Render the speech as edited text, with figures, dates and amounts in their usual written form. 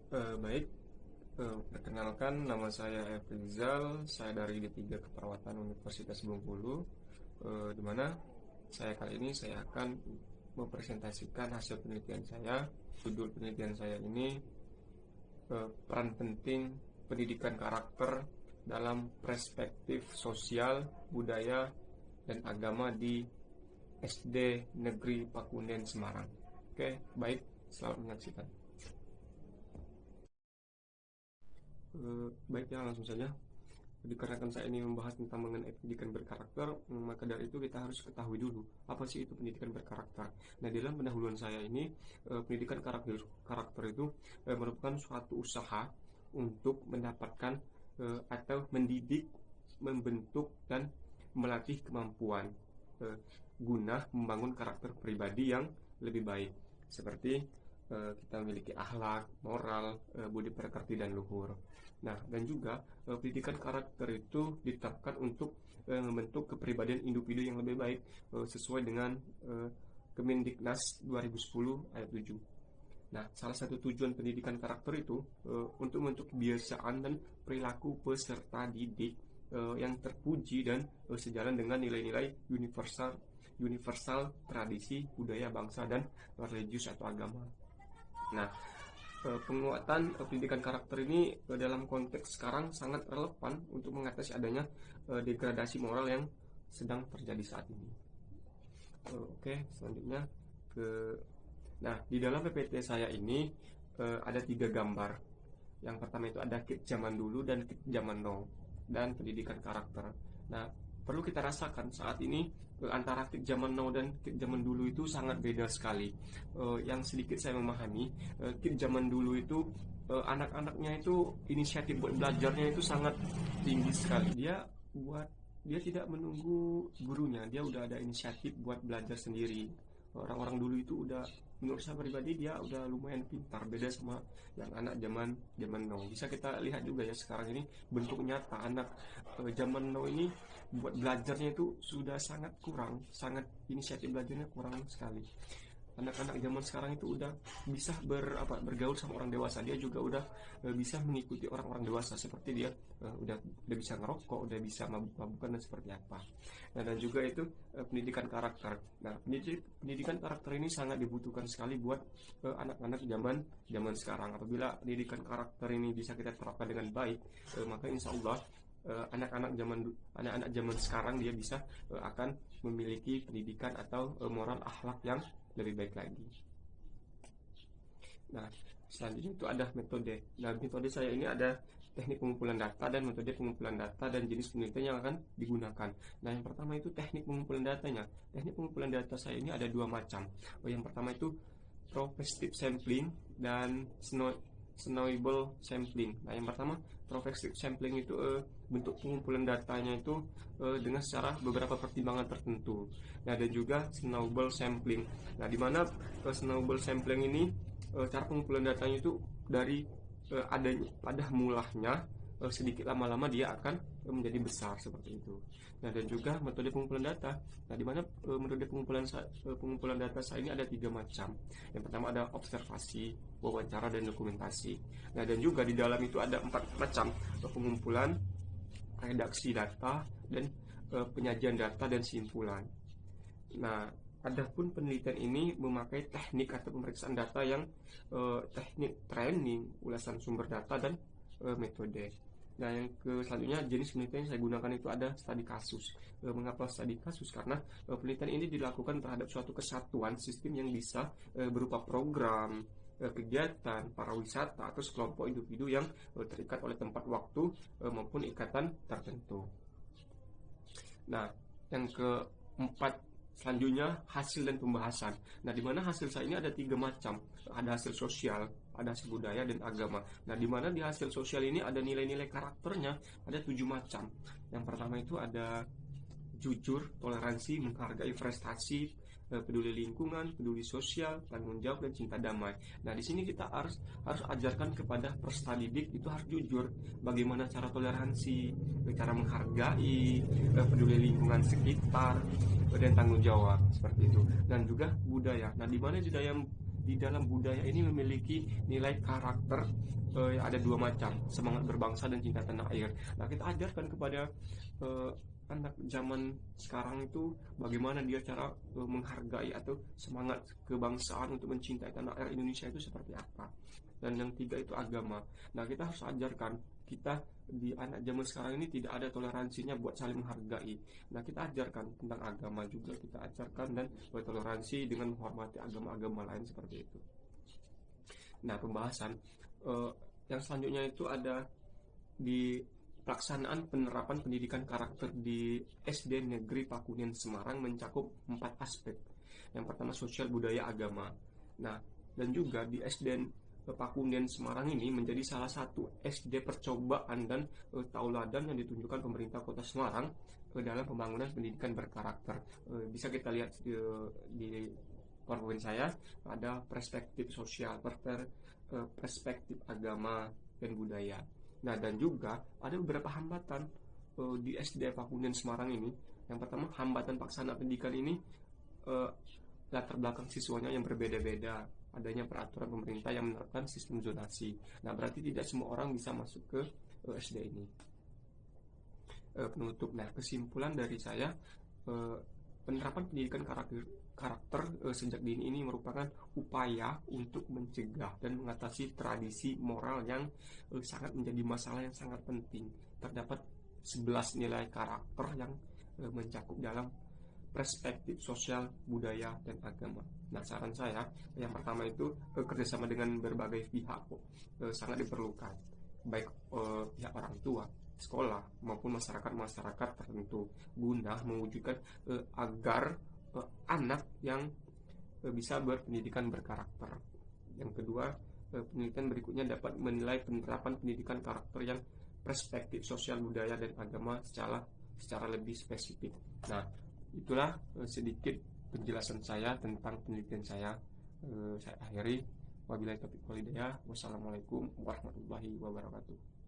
Baik, perkenalkan nama saya Efrizal, saya dari D3 Keperawatan Universitas Bengkulu, di mana saya akan mempresentasikan hasil penelitian saya. Judul penelitian saya ini peran penting pendidikan karakter dalam perspektif sosial, budaya, dan agama di SD Negeri Pakunden Semarang. Oke, baik, selamat menyaksikan. Baiknya langsung saja. Dikarenakan saya ini membahas tentang mengenai pendidikan berkarakter, maka dari itu kita harus ketahui dulu apa sih itu pendidikan berkarakter. Nah, dalam pendahuluan saya ini, pendidikan karakter itu merupakan suatu usaha untuk mendapatkan atau mendidik, membentuk dan melatih kemampuan guna membangun karakter pribadi yang lebih baik, seperti kita memiliki akhlak, moral, budi pekerti dan luhur. Nah, dan juga pendidikan karakter itu diterapkan untuk membentuk kepribadian individu yang lebih baik sesuai dengan Kemendiknas 2010 ayat 7. Nah, salah satu tujuan pendidikan karakter itu untuk membentuk kebiasaan dan perilaku peserta didik yang terpuji dan sejalan dengan nilai-nilai universal tradisi, budaya, bangsa, dan religius atau agama. Nah, penguatan pendidikan karakter ini dalam konteks sekarang sangat relevan untuk mengatasi adanya degradasi moral yang sedang terjadi saat ini. Oke, selanjutnya nah, di dalam PPT saya ini ada 3 gambar. Yang pertama itu ada kit zaman dulu dan kit zaman now dan pendidikan karakter. Nah, perlu kita rasakan saat ini antara kit zaman now dan kit zaman dulu itu sangat beda sekali. Yang sedikit saya memahami, kit zaman dulu itu anak-anaknya itu inisiatif buat belajarnya itu sangat tinggi sekali. Dia tidak menunggu gurunya, dia udah ada inisiatif buat belajar sendiri. Orang-orang dulu itu udah, menurut saya pribadi, dia udah lumayan pintar, beda sama yang anak zaman now. Bisa kita lihat juga ya sekarang ini bentuk nyata anak zaman now ini buat belajarnya itu sudah sangat kurang, sangat inisiatif belajarnya kurang sekali. Anak-anak zaman sekarang itu udah bisa bergaul sama orang dewasa, dia juga udah bisa mengikuti orang-orang dewasa, seperti dia udah bisa ngerokok, udah bisa mabuk-mabukan dan seperti apa. Nah, dan juga itu pendidikan karakter. Nah, pendidikan karakter ini sangat dibutuhkan sekali buat anak-anak zaman sekarang. Apabila pendidikan karakter ini bisa kita terapkan dengan baik, maka insya Allah anak-anak zaman sekarang dia bisa akan memiliki pendidikan atau moral akhlak yang lebih baik lagi. Nah, selanjutnya itu ada metode. Nah, metode saya ini ada teknik pengumpulan data dan metode pengumpulan data dan jenis penelitian yang akan digunakan. Nah, yang pertama itu teknik pengumpulan datanya. Teknik pengumpulan data saya ini ada 2 macam. Yang pertama itu progressive sampling dan snowball sampling. Nah, yang pertama progressive sampling itu bentuk pengumpulan datanya itu dengan secara beberapa pertimbangan tertentu. Nah, dan juga snowball sampling. Nah, di mana snowball sampling ini cara pengumpulan datanya itu dari adanya pada mulanya, sedikit lama-lama dia akan menjadi besar seperti itu. Nah, dan juga metode pengumpulan data. Nah, di mana metode pengumpulan data saya ini ada 3 macam. Yang pertama ada observasi, wawancara, dan dokumentasi. Nah, dan juga di dalam itu ada 4 macam pengumpulan, redaksi data, dan penyajian data dan simpulan. Nah, adapun penelitian ini memakai teknik atau pemeriksaan data yang teknik training, ulasan sumber data, dan metode. Nah, yang selanjutnya jenis penelitian yang saya gunakan itu ada studi kasus. Mengapa studi kasus? Karena penelitian ini dilakukan terhadap suatu kesatuan sistem yang bisa berupa program, kegiatan, pariwisata, atau sekelompok individu yang terikat oleh tempat waktu maupun ikatan tertentu. Nah, yang keempat selanjutnya hasil dan pembahasan. Nah, di mana hasil saya ini ada 3 macam. Ada hasil sosial, ada hasil budaya, dan agama. Nah, di mana di hasil sosial ini ada nilai-nilai karakternya, ada 7 macam. Yang pertama itu ada jujur, toleransi, menghargai prestasi, peduli lingkungan, peduli sosial, tanggung jawab, dan cinta damai. Nah, di sini kita harus ajarkan kepada peserta didik itu harus jujur, bagaimana cara toleransi, cara menghargai, peduli lingkungan sekitar, dan tanggung jawab seperti itu. Dan juga budaya. Nah, di mana di di dalam budaya ini memiliki nilai karakter yang ada dua macam, semangat berbangsa dan cinta tanah air. Nah, kita ajarkan kepada anak zaman sekarang itu bagaimana dia cara menghargai atau semangat kebangsaan untuk mencintai tanah air Indonesia itu seperti apa. Dan yang tiga itu agama. Nah, kita harus ajarkan, kita di anak zaman sekarang ini tidak ada toleransinya buat saling menghargai. Nah, kita ajarkan tentang agama juga, kita ajarkan dan bertoleransi dengan menghormati agama-agama lain seperti itu. Nah, pembahasan yang selanjutnya itu ada di pelaksanaan penerapan pendidikan karakter di SD Negeri Pakunen Semarang mencakup 4 aspek. Yang pertama sosial, budaya, agama. Nah, dan juga di SD Pakunen Semarang ini menjadi salah satu SD percobaan dan tauladan yang ditunjukkan pemerintah Kota Semarang dalam pembangunan pendidikan berkarakter. Bisa kita lihat di PowerPoint saya, ada perspektif sosial, perspektif agama dan budaya. Nah, dan juga ada beberapa hambatan di SD Pakunen Semarang ini. Yang pertama, hambatan pelaksanaan pendidikan ini latar belakang siswanya yang berbeda-beda, adanya peraturan pemerintah yang menerapkan sistem zonasi. Nah, berarti tidak semua orang bisa masuk ke SD ini. Penutup. Nah, kesimpulan dari saya, penerapan pendidikan karakter sejak dini ini merupakan upaya untuk mencegah dan mengatasi tradisi moral yang sangat menjadi masalah yang sangat penting. Terdapat 11 nilai karakter yang mencakup dalam perspektif sosial, budaya, dan agama. Nah, saran saya yang pertama itu kerjasama dengan berbagai pihak sangat diperlukan, baik pihak orang tua, sekolah maupun masyarakat tertentu, guna mewujudkan agar anak yang bisa berpendidikan berkarakter. Yang kedua, penelitian berikutnya dapat menilai penerapan pendidikan karakter yang perspektif sosial, budaya, dan agama secara lebih spesifik. Nah, itulah sedikit penjelasan saya tentang penelitian saya. Saya akhiri. Wabillahi taufiq wal hidayah. Wassalamualaikum warahmatullahi wabarakatuh.